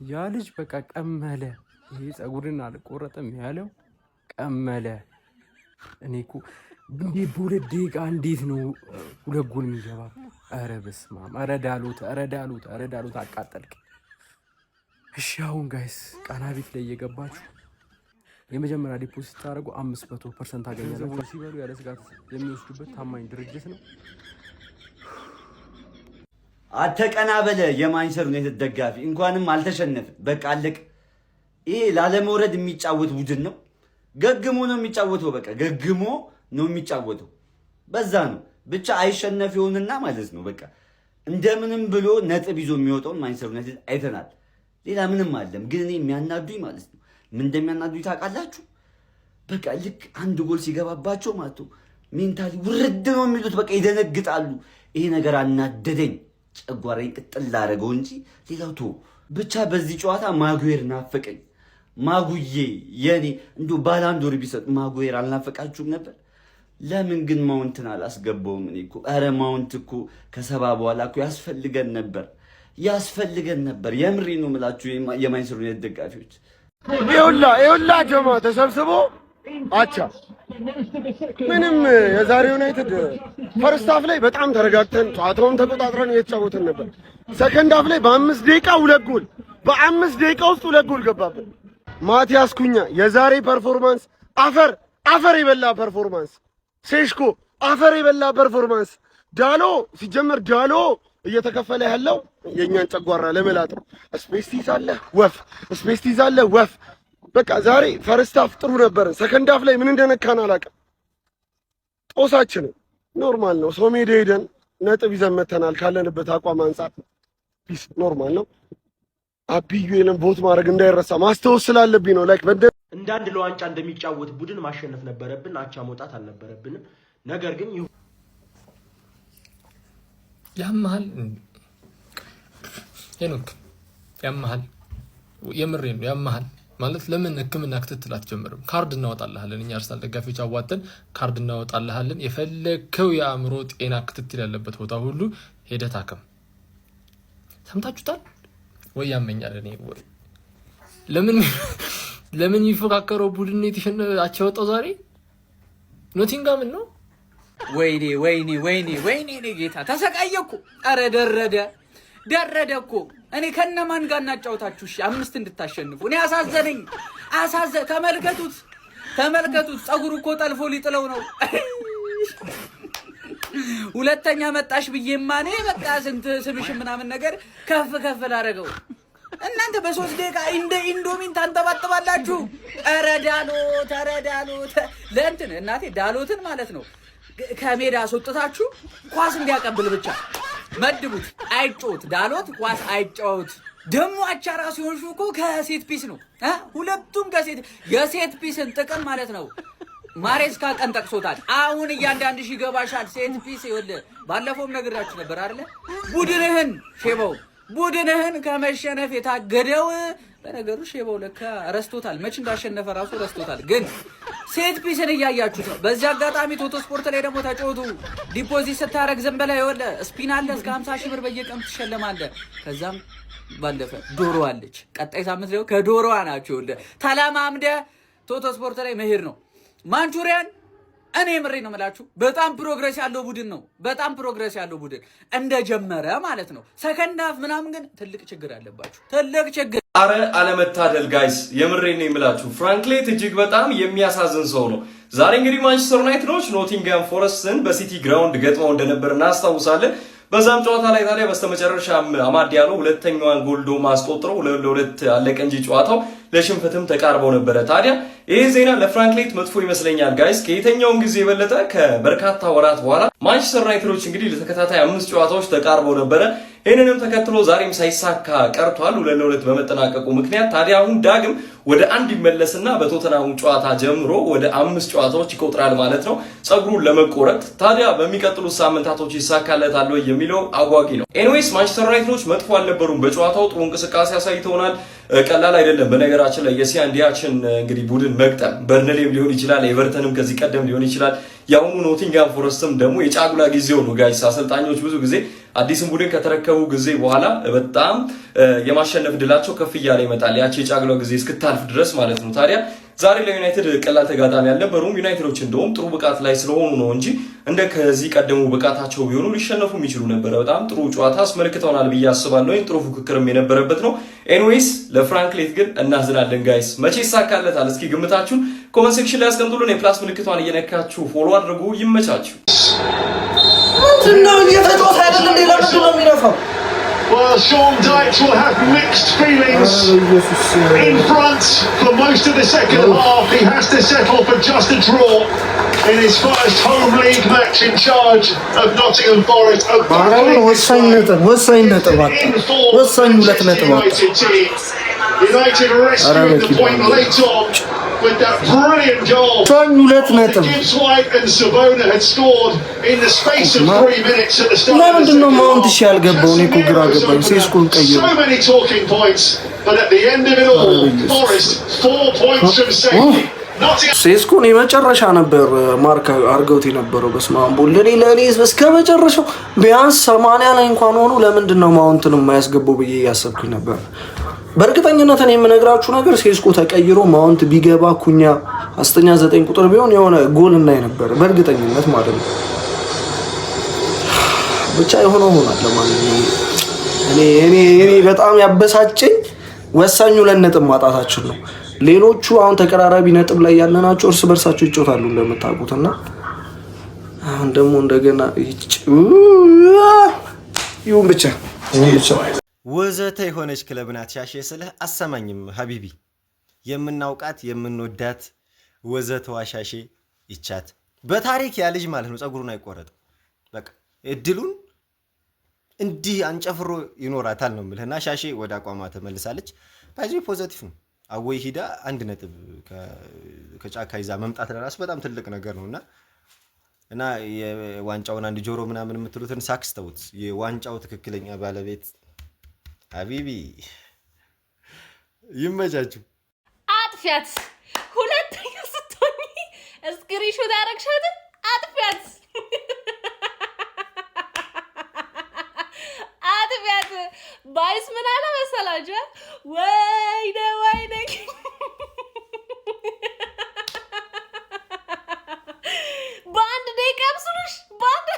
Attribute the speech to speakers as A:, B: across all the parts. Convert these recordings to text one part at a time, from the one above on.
A: ያ ልጅ በቃ ቀመለ። ይሄ ጸጉርን አልቆረጠም ያለው ቀመለ። እኔ እኮ እንዴት በሁለት ደቂቃ እንዴት ነው ሁለት ጎል የሚገባ? ኧረ በስመ አብ! ኧረ ዳሉት አቃጠልክ። እሺ አሁን ጋይስ ቃና ቤት ላይ እየገባችሁ የመጀመሪያ ዲፖዚት ታደርጉ 500% ታገኛላችሁ። ሲበሉ ያለ ስጋት የሚወስዱበት ታማኝ ድርጅት ነው።
B: አተቀና በለ የማንቸስተር ዩናይትድ ደጋፊ እንኳንም አልተሸነፈ። በቃ አለቅ። ይሄ ላለመውረድ የሚጫወት ቡድን ነው። ገግሞ ነው የሚጫወተው። በቃ ገግሞ ነው የሚጫወተው። በዛ ነው ብቻ አይሸነፍ ይሆንና ማለት ነው። በቃ እንደምንም ብሎ ነጥብ ይዞ የሚወጣውን ማንቸስተር ዩናይትድ አይተናል። ሌላ ምንም አለም። ግን እኔ የሚያናዱኝ ማለት ነው ምን እንደሚያናዱኝ ታውቃላችሁ? በቃ ልክ አንድ ጎል ሲገባባቸው ማለት ነው ሜንታሊ ውርድ ነው የሚሉት። በቃ ይደነግጣሉ። ይሄ ነገር አናደደኝ። ጨጓራዬን ቅጥል ላደረገው እንጂ ሌላው ቶ ብቻ በዚህ ጨዋታ ማጉዌር ናፈቀኝ። ማጉዬ የኔ እንዶ ባላንዶር ቢሰጥ ማጉዌር አልናፈቃችሁም ነበር? ለምን ግን ማውንትን አላስገባውም? እኔ እኮ ኧረ ማውንት እኮ ከሰባ በኋላ እኮ ያስፈልገን ነበር። የምሬ ነው የምላችሁ የማንቸስተር ዩናይትድ ደጋፊዎች።
C: ይኸውላ ጀማ ተሰብስቦ አቻ ምንም የዛሬው ዩናይትድ ፈርስት ሃፍ ላይ በጣም ተረጋግተን ጨዋታውን ተቆጣጥረን እየተጫወትን ነበር። ሰከንድ ሃፍ ላይ በ5 ደቂቃ ሁለት ጎል ውስጥ ሁለት ጎል ገባብን። ማቲያስ ኩኛ የዛሬ ፐርፎርማንስ አፈር የበላ ፐርፎርማንስ፣ ሴሽኮ አፈር የበላ ፐርፎርማንስ። ዳሎ ሲጀመር ዳሎ እየተከፈለ ያለው የኛን ጨጓራ ለመላጥ ነው። ስፔስ ትይዛለህ ወፍ። በቃ ዛሬ ፈርስት ሃፍ ጥሩ ነበር። ሰከንድ ሃፍ ላይ ምን እንደነካን አላውቅም። ጦሳችን ኖርማል ነው። ሰው ሜዳ ሄደን ነጥብ ይዘን መተናል። ካለንበት አቋም አንጻር ፒስ ኖርማል ነው። አብዩንም ቦት ማድረግ እንዳይረሳ ማስተዋወስ ስላለብኝ ነው። ላይክ
D: እንዳንድ ለዋንጫ እንደሚጫወት ቡድን ማሸነፍ ነበረብን። አቻ መውጣት አልነበረብንም። ነገር ግን
E: ያመሃል ሄኖክ ያመሃል፣ የምሬን ነው ያመሃል። ማለት ለምን ህክምና ክትትል አትጀምርም? ካርድ እናወጣልሃለን። እኛ አርሰናል ደጋፊዎች አዋተን ካርድ እናወጣልሃለን። የፈለከው የአእምሮ ጤና ክትትል ያለበት ቦታ ሁሉ ሄደህ ታከም። ሰምታችሁታል ወይ? ያመኛል። እኔ ወይ ለምን የሚፎካከረው ቡድን የተሸነፈ ወጣው ዛሬ ኖቲንጋም ነው።
F: ወይኔ ጌታ ተሰቃየኩ። አረ ደረደ እኮ። እኔ ከነማን ጋር እናጫውታችሁ? እሺ 5 እንድታሸንፉ እኔ አሳዘነኝ። ተመልከቱት። ጸጉሩ እኮ ጠልፎ ሊጥለው ነው። ሁለተኛ መጣሽ ብዬማ እኔ በቃ ስንት ስምሽ ምናምን ነገር ከፍ ላደረገው። እናንተ በ3 ደቂቃ እንደ ኢንዶሚን ታንጠባጥባላችሁ። አረ ዳሎት ለእንትን እናቴ ዳሎትን ማለት ነው ከሜዳ አስወጥታችሁ ኳስ እንዲያቀብል ብቻ መድቡት። አይጮት ዳሎት ኳስ አይጫወት። ደሞ አቻ ራሱ ይሆንሹ እኮ ከሴት ፒስ ነው። ሁለቱም የሴት ፒስን ጥቅም ማለት ነው ማሬስካ ቀን ጠቅሶታል። አሁን እያንዳንድሽ ይገባሻል። ሴት ፒስ ይወል ባለፈውም ነግራችሁ ነበር አይደለ? ቡድንህን ከመሸነፍ የታገደው በነገሩ ሼባው ለካ ረስቶታል። መች እንዳሸነፈ ራሱ ረስቶታል። ግን ሴት ፒስን እያያችሁት ነው። በዚህ አጋጣሚ ቶቶ ስፖርት ላይ ደግሞ ተጫወቱ። ዲፖዚት ስታረግ ዝም በላ ይወለ ስፒን አለ እስከ 50 ሺህ ብር በየቀኑ ትሸለማለህ። ከዛም ባለፈ ዶሮ አለች። ቀጣይ ሳምንት ላይ ከዶሮዋ ናቸው ይወለ ተለማምደ ቶቶ ስፖርት ላይ መሄድ ነው። ማንቹሪያን እኔ ምሬ ነው የምላችሁ በጣም ፕሮግሬስ ያለው ቡድን እንደጀመረ ማለት ነው። ሰከንድ ሃፍ ምናምን ግን ትልቅ ችግር አለባችሁ።
G: አረ አለመታደል ጋይስ፣ የምሬ ነው የምላችሁ ፍራንክሌት እጅግ በጣም የሚያሳዝን ሰው ነው። ዛሬ እንግዲህ ማንቸስተር ዩናይትዶች ኖቲንግሃም ፎረስትን በሲቲ ግራውንድ ገጥመው እንደነበር እናስታውሳለን። በዛም ጨዋታ ላይ ታዲያ በስተመጨረሻ አማድ ዲያሎ ሁለተኛዋን ጎል ዶማ አስቆጥሮ 2-2 አለቀ እንጂ ጨዋታው ለሽንፈትም ተቃርበው ነበረ። ታዲያ ይሄ ዜና ለፍራንክሌት መጥፎ ይመስለኛል ጋይስ። ከየትኛውም ጊዜ የበለጠ ከበርካታ ወራት በኋላ ማንቸስተር ዩናይትዶች እንግዲህ ለተከታታይ 5 ጨዋታዎች ተቃርበው ነበረ። ይህንንም ተከትሎ ዛሬም ሳይሳካ ቀርቷል 2-2 በመጠናቀቁ ምክንያት። ታዲያ አሁን ዳግም ወደ 1 ይመለስና በቶተናሙ ጨዋታ ጀምሮ ወደ 5 ጨዋታዎች ይቆጥራል ማለት ነው ጸጉሩን ለመቆረጥ። ታዲያ በሚቀጥሉት ሳምንታቶች ይሳካለታል ወይ የሚለው አጓጊ ነው። ኤኒዌይስ ማንቸስተር ዩናይትዶች መጥፎ አልነበሩም። በጨዋታው ጥሩ እንቅስቃሴ አሳይተውናል። ቀላል አይደለም። በነገራችን ላይ የሲያን ዲያችን እንግዲህ ቡድን መግጠም በርንሌም ሊሆን ይችላል፣ ኤቨርተንም ከዚህ ቀደም ሊሆን ይችላል፣ የአሁኑ ኖቲንግሃም ፎረስትም ደግሞ የጫጉላ ጊዜው ነው ጋይስ። አሰልጣኞች ብዙ ጊዜ አዲስን ቡድን ከተረከቡ ጊዜ በኋላ በጣም የማሸነፍ ድላቸው ከፍ እያለ ይመጣል፣ ያቺ የጫጉላ ጊዜ እስክታልፍ ድረስ ማለት ነው። ታዲያ ዛሬ ለዩናይትድ ቀላል ተጋጣሚ አልነበሩም። ዩናይትዶች እንደውም ጥሩ ብቃት ላይ ስለሆኑ ነው እንጂ እንደ ከዚህ ቀደሙ ብቃታቸው ቢሆኑ ሊሸነፉ የሚችሉ ነበረ። በጣም ጥሩ ጨዋታ አስመልክተውናል ብዬ አስባለሁ። ጥሩ ፉክክርም የነበረበት ነው። ኤንዌይስ ለፍራንክ ሌት ግን እናዝናለን ጋይስ። መቼ ይሳካለታል? እስኪ ግምታችሁን ኮመንት ሴክሽን ላይ አስቀምጡልን። የፕላስ ምልክቷን እየነካችሁ ፎሎ አድርጉ። ይመቻችሁ።
H: Well, Sean Dyche will have mixed feelings in front for most of the second half. He has to settle for just a draw in his first home league match in charge of Nottingham Forest. United rescued the point late on with that brilliant goal. Gibbs White and Savona had scored in the space of 3 minutes at the start of the second half. So many talking points, but at the end of it all, Forest 4 points from safety.
I: ሴስኮን የመጨረሻ ነበር ማርክ አርገውት የነበረው በስማምቦ ለኔ እስከ መጨረሻው ቢያንስ 80 ላይ እንኳን ሆኖ ለምንድነው ማውንትን የማያስገባው ብዬ ያሰብኩኝ ነበር። በእርግጠኝነት እኔ የምነግራችሁ ነገር ሴስኮ ተቀይሮ ማውንት ቢገባ ኩኛ 9 ቁጥር ቢሆን የሆነ ጎል እናይ ነበር በእርግጠኝነት ማለት ነው። ብቻ የሆነው ሆኗል። ለማንኛውም እኔ በጣም ያበሳጨኝ ወሳኙ ለነጥብ ማጣታችን ነው። ሌሎቹ አሁን ተቀራራቢ ነጥብ ላይ ያለናቸው እርስ በርሳቸው ይጮታሉ እንደምታውቁትና አሁን ደግሞ እንደገና ይሁን ብቻ
J: ወዘተ የሆነች ክለብ ናት ሻሼ ስልህ አሰማኝም ሀቢቢ የምናውቃት የምንወዳት ወዘተዋ ሻሼ ይቻት በታሪክ ያ ልጅ ማለት ነው ጸጉሩን አይቆረጥ በቃ እድሉን እንዲህ አንጨፍሮ ይኖራታል ነው የምልህና ሻሼ ወደ አቋሟ ተመልሳለች። ባይዚ ፖዚቲቭ ነው። አወይ ሂዳ 1 ነጥብ ከጫካ ይዛ መምጣት ለራሱ በጣም ትልቅ ነገር ነውና እና የዋንጫውን አንድ ጆሮ ምናምን የምትሉትን ሳክስ ተውት። የዋንጫው ትክክለኛ ባለቤት ሀቢቢ ይመቻችሁ።
K: አጥፊያት ሁለተኛ ስትሆኚ ስክሪንሾት ያረግሻትን አጥፊያት አጥፊያት ባይስ ምን አለ መሰላችሁ? ወይኔ በአንድ ደቂቃ ብስሉሽ በአንድ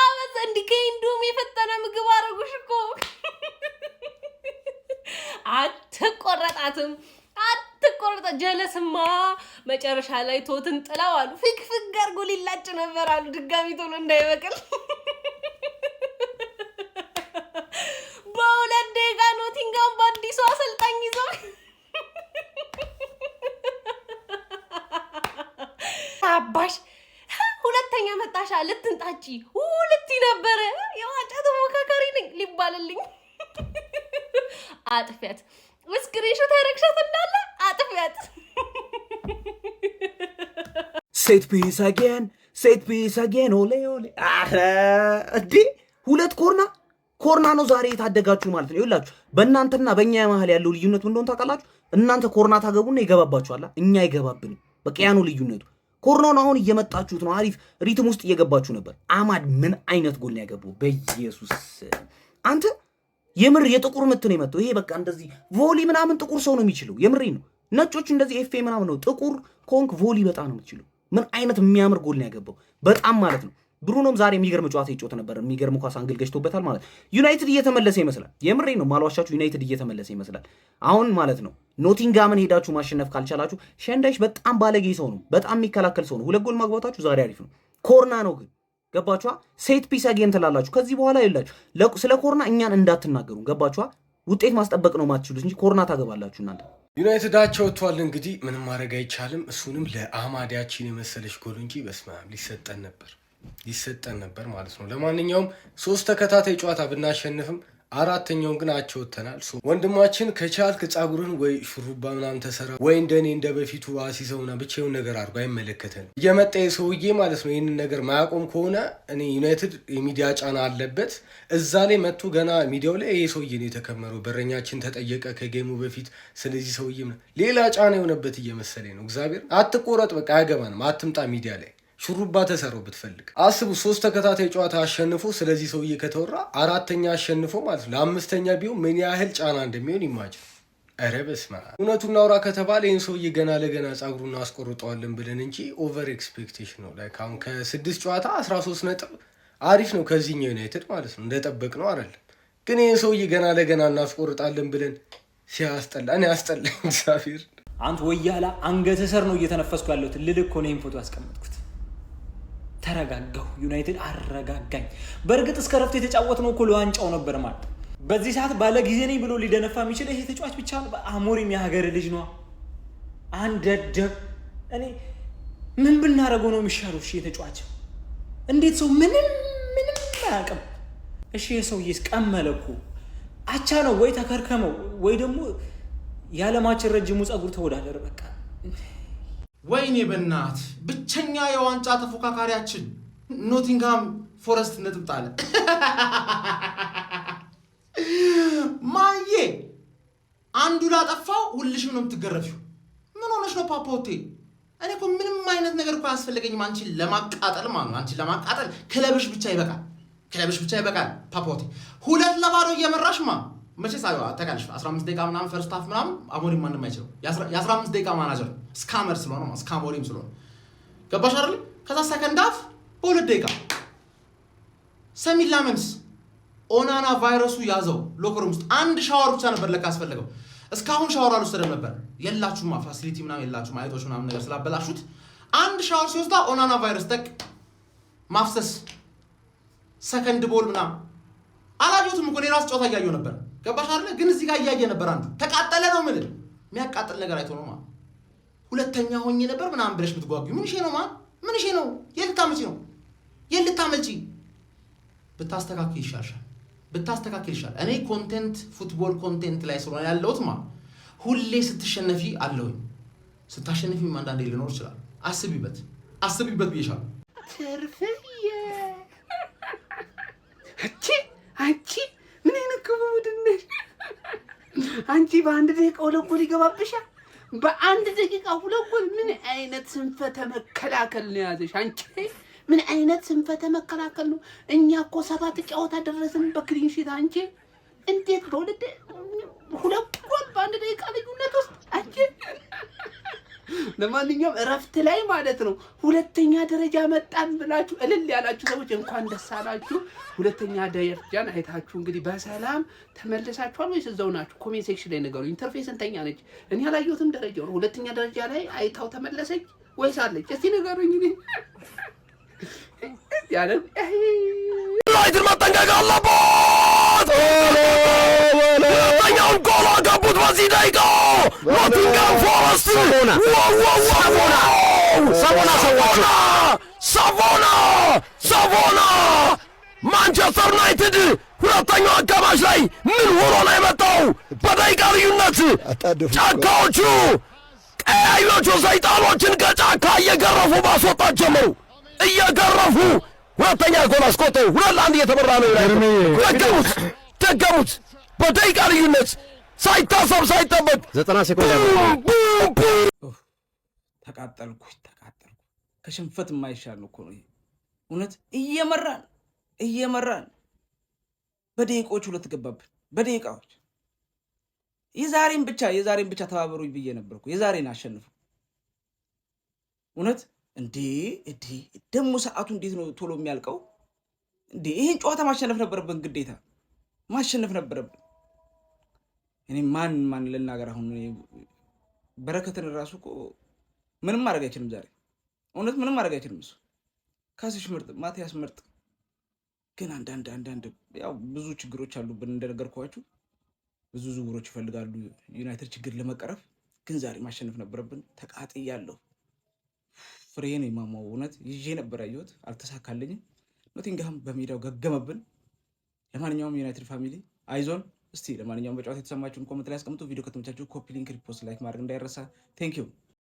K: አበዛ እንዲከይንዱም የፈጠነ ምግብ አረጉሽ እኮ አትቆረጣትም ጀለስማ መጨረሻ ላይ ቶትን ጥላው አሉ ፍግፍግ አርጎ ሊላጭ ነበር አሉ ድጋሚ ቶሎ እንዳይበቅል በሁለት ደቂቃ ኖቲንግሃም በአዲሱ አሰልጣኝ ይዞ አባሽ ሁለተኛ መጣሻ ልትንጣጪ ሁለት ነበር የዋንጫ ተሞካካሪ ነኝ ሊባልልኝ አጥፊያት ስክሪንሾት ያረግሻት እንዳለ አጥፊያት
F: ሴት ፒስ አጌን ኦሌ አረ እንዴ ሁለት ኮርና ነው ዛሬ የታደጋችሁ ማለት ነው። ይኸውላችሁ በእናንተና በእኛ መሀል ያለው ልዩነት ምን እንደሆነ ታውቃላችሁ? እናንተ ኮርና ታገቡና ይገባባችኋል፣ እኛ አይገባብንም። በቃ ያ ነው ልዩነቱ። ኮርናውን አሁን እየመጣችሁት ነው፣ አሪፍ ሪትም ውስጥ እየገባችሁ ነበር። አማድ ምን አይነት ጎል ነው ያገባው? በኢየሱስ አንተ የምር የጥቁር ምት ነው የመጣው። ይሄ በቃ እንደዚህ ቮሊ ምናምን ጥቁር ሰው ነው የሚችለው። የምሬ ነው። ነጮች እንደዚህ ኤፍኤ ምናምን ነው። ጥቁር ኮንክ ቮሊ በጣም ነው የምትችለው። ምን አይነት የሚያምር ጎል ነው ያገባው በጣም ማለት ነው። ብሩኖም ዛሬ የሚገርም ጨዋታ ይጮት ነበር። የሚገርም ኳስ አንግል ገጭቶበታል ማለት ነው። ዩናይትድ እየተመለሰ ይመስላል። የምሬ ነው ማልዋሻችሁ፣ ዩናይትድ እየተመለሰ ይመስላል አሁን ማለት ነው። ኖቲንግሃምን ሄዳችሁ ማሸነፍ ካልቻላችሁ ሸንዳይሽ በጣም ባለጌ ሰው ነው፣ በጣም የሚከላከል ሰው ነው። 2 ጎል ማግባታችሁ ዛሬ አሪፍ ነው። ኮርና ነው ግን ገባችኋ? ሴት ፒስ አጌን ትላላችሁ። ከዚህ በኋላ ይላችሁ ስለ ኮርና እኛን እንዳትናገሩ ገባችኋ? ውጤት ማስጠበቅ ነው ማትችሉት እንጂ ኮርና ታገባላችሁ እናንተ።
A: ዩናይትዳቸው ወጥቷል። እንግዲህ ምንም ማድረግ አይቻልም። እሱንም ለአማዳችን የመሰለች ጎል እንጂ በስማም ሊሰጠን ነበር ማለት ነው። ለማንኛውም 3 ተከታታይ ጨዋታ ብናሸንፍም
I: አራተኛውን ግን አቸውተናል። ወንድማችን ከቻልክ ጸጉርን ወይ ሹሩባ ምናምን ተሰራ ወይ እንደኔ እንደ በፊቱ አሲዘውና ብቻውን ነገር አድርጎ አይመለከተንም። እየመጣ ሰውዬ ማለት ነው ይህንን ነገር ማያቆም ከሆነ እኔ ዩናይትድ የሚዲያ ጫና አለበት እዛ ላይ መጥቶ ገና ሚዲያው ላይ ይሄ ሰውዬ ነው የተከመረው፣ በረኛችን ተጠየቀ ከጌሙ በፊት ስለዚህ ሰውዬ ሌላ ጫና የሆነበት እየመሰለኝ ነው። እግዚአብሔር አትቆረጥ፣ በቃ አያገባንም፣ አትምጣ ሚዲያ ላይ ሹሩባ ተሰራው ብትፈልግ አስቡ። 3 ተከታታይ ጨዋታ አሸንፎ ስለዚህ ሰውዬ ከተወራ አራተኛ አሸንፎ ማለት ነው ለአምስተኛ ቢሆን ምን ያህል ጫና እንደሚሆን ይማጅን። ኧረ በስመ አብ። እውነቱን እናውራ ከተባለ ይህን ሰውዬ ገና ለገና ጸጉሩን አስቆርጠዋለን ብለን እንጂ ኦቨር ኤክስፔክቴሽን ነው። ላይክ አሁን ከ6 ጨዋታ 13 ነጥብ አሪፍ ነው ከዚህኛው ዩናይትድ ማለት ነው፣ እንደጠበቅ ነው አይደለም። ግን ይህን ሰውዬ ገና ለገና እናስቆርጣለን ብለን ሲያስጠላ እኔ ያስጠላኝ እግዚአብሔር።
L: አንተ ወያላ አንገተ ሰር ነው እየተነፈስኩ ያለሁት ልልክ እኮ ነው ይሄን ፎቶ ያስቀመጥኩት። ተረጋጋሁ። ዩናይትድ አረጋጋኝ። በእርግጥ እስከ ረፍት የተጫወትነው እኮ ለዋንጫው ነበር ማለት። በዚህ ሰዓት ባለ ጊዜ ነኝ ብሎ ሊደነፋ የሚችል ይሄ ተጫዋች ብቻ ነው። አሞሪም የሀገር ልጅ ነው። አንድ ደደብ። እኔ ምን ብናረገው ነው የሚሻለው? እሺ የተጫዋች እንዴት ሰው ምንም አያውቅም። እሺ የሰውዬስ ቀመለ እኮ አቻ ነው ወይ ተከርከመው ወይ ደግሞ የዓለማችን ረጅሙ ጸጉር ተወዳደረ። በቃ
M: ወይኔ በእናት ብቸኛ የዋንጫ ተፎካካሪያችን ኖቲንግሃም ፎረስት ነጥብ ጣለ። ማዬ አንዱ ላጠፋው ሁልሽም ነው የምትገረፊው። ምን ሆነሽ ነው ፓፖቴ? እኔ እኮ ምንም አይነት ነገር እኮ አያስፈልገኝም አንቺን ለማቃጠል ማለት ነው። አንቺን ለማቃጠል ክለብሽ ብቻ ይበቃል። ክለብሽ ብቻ ይበቃል ፓፖቴ። 2-0 እየመራሽማ መቼስ ታውቃለሽ 15 ደቂቃ ምናምን ፈርስት ሃፍ ምናምን አሞሪም ማንም አይችለው። የ15 ደቂቃ ማናጀር ስካመር ስለሆነ ነው ስካሞሪም ስለሆነ ገባሽ አይደል? ከዛ ሰከንድ ሃፍ በ2 ደቂቃ ሰሚን ላመንስ ኦናና ቫይረሱ ያዘው። ሎከሩም ውስጥ አንድ ሻወር ብቻ ነበር ለካ አስፈልገው። እስካሁን ሻወር አልወሰደም ነበር። የላችሁማ ፋሲሊቲ ምናምን የላችሁም አይጦች ምናምን ነገር ስላበላሹት አንድ ሻወር ሲወስዳ ኦናና ቫይረስ ተክ ማፍሰስ ሰከንድ ቦል ምናምን አላየሁትም እኮ እኔ ራስ ጨዋታ እያየሁ ነበር። ገባሽ አይደል? ግን እዚህ ጋር እያየ ነበር። አንዱ ተቃጠለ ነው ምን የሚያቃጥል ነገር አይቶ ነው ማለት ሁለተኛ ሆኜ ነበር ምናምን ብለሽ ብትጓጉ ምን ነው ማለት ምን ነው? የልታመጪ ነው የልታመጪ ብታስተካክል ይሻልሻል። ብታስተካክል ይሻል። እኔ ኮንቴንት ፉትቦል ኮንቴንት ላይ ስለሆነ ያለሁት ማለት ሁሌ ስትሸነፊ አለሁኝ ስታሸነፊ አንዳንዴ ሊኖር ይችላል። አስቢበት ብዬሻለሁ።
F: ትርፍዬ አንቺ ምን አይነት ክቡድን ነሽ አንቺ! በአንድ ደቂቃ 2 ጎል ይገባብሻል። በአንድ ደቂቃ 2 ጎል! ምን አይነት ስንፈተ መከላከል ነው ያዘሽ አንቺ! ምን አይነት ስንፈተ መከላከል ነው? እኛ እኮ 7 ጨዋታ ደረስን በክሊን ሺት። አንቺ እንዴት በሁለት 2 ጎል በአንድ ደቂቃ ልዩነት ውስጥ አንቺ! ለማንኛውም እረፍት ላይ ማለት ነው 2ኛ ደረጃ መጣን ብላችሁ እልል ያላችሁ ሰዎች እንኳን ደስ አላችሁ። 2ኛ ደረጃን አይታችሁ እንግዲህ በሰላም ተመለሳችኋል ወይስ እዛው ናችሁ? ኮሜንት ሴክሽን ላይ ነገሩኝ። ኢንተርፌስ እንተኛ ነች። እኔ አላየሁትም ደረጃው ነው። 2ኛ ደረጃ ላይ አይታው ተመለሰች ወይስ አለች? እስቲ ነገሩኝ። ያለ
N: ዩናይትድ መጠንቀቅ አለበት። ሁለተኛውን ጎል አገቡት በዚህ ደቂቃ ኖቲንግሃም ፎረስት። ሳቮና ማንቸስተር ዩናይትድ ሁለተኛው አጋማሽ ላይ ምን ሆኖ ነው የመጣው? በደቂቃ ልዩነት ጫካዎቹ ቀያዮቹ ሰይጣኖችን ከጫካ እየገረፉ ማስወጣት ጀመሩ። እየገረፉ ሁለተኛ ጎል አስቆጠሩ። 2-1 እየተመራ ነው። ደገሙት በደቂቃ ልዩነት ሳይታሰብ ሳይጠበቅ
I: 90 ሴኮንድ
F: ተቃጠልኩ። ከሽንፈት የማይሻል ነው እኮ ነው እውነት። እየመራን በደቂቃዎች 2 ገባብን። በደቂቃዎች የዛሬን ብቻ ተባበሩኝ ብዬ ነበርኩ። የዛሬን አሸንፉ እውነት። እንዴ ደግሞ ሰዓቱ እንዴት ነው ቶሎ የሚያልቀው? እንዴ ይሄን ጨዋታ ማሸነፍ ነበረብን፣ ግዴታ ማሸነፍ ነበረብን። እኔ ማን ልናገር አሁን? በረከትን ራሱ እኮ ምንም ማድረግ አይችልም ዛሬ፣ እውነት ምንም ማድረግ አይችልም። እሱ ካስሽ ምርጥ፣ ማቲያስ ምርጥ። ግን አንዳንድ ያው ብዙ ችግሮች አሉብን እንደነገርኳችሁ፣ ብዙ ዝውውሮች ይፈልጋሉ ዩናይትድ ችግር ለመቀረፍ። ግን ዛሬ ማሸነፍ ነበረብን። ተቃጥያለሁ። ፍሬ ነው የማማው እውነት ይዤ ነበር ያየሁት፣ አልተሳካልኝም። ኖቲንግሃም በሜዳው ገገመብን። ለማንኛውም ዩናይትድ ፋሚሊ
O: አይዞን። እስቲ ለማንኛውም በጨዋታ የተሰማችሁን ኮሜንት ላይ አስቀምጡ። ቪዲዮ ከተመቻችሁ ኮፒ ሊንክ፣ ሪፖስት፣ ላይክ ማድረግ እንዳይረሳ። ቴንክ ዩ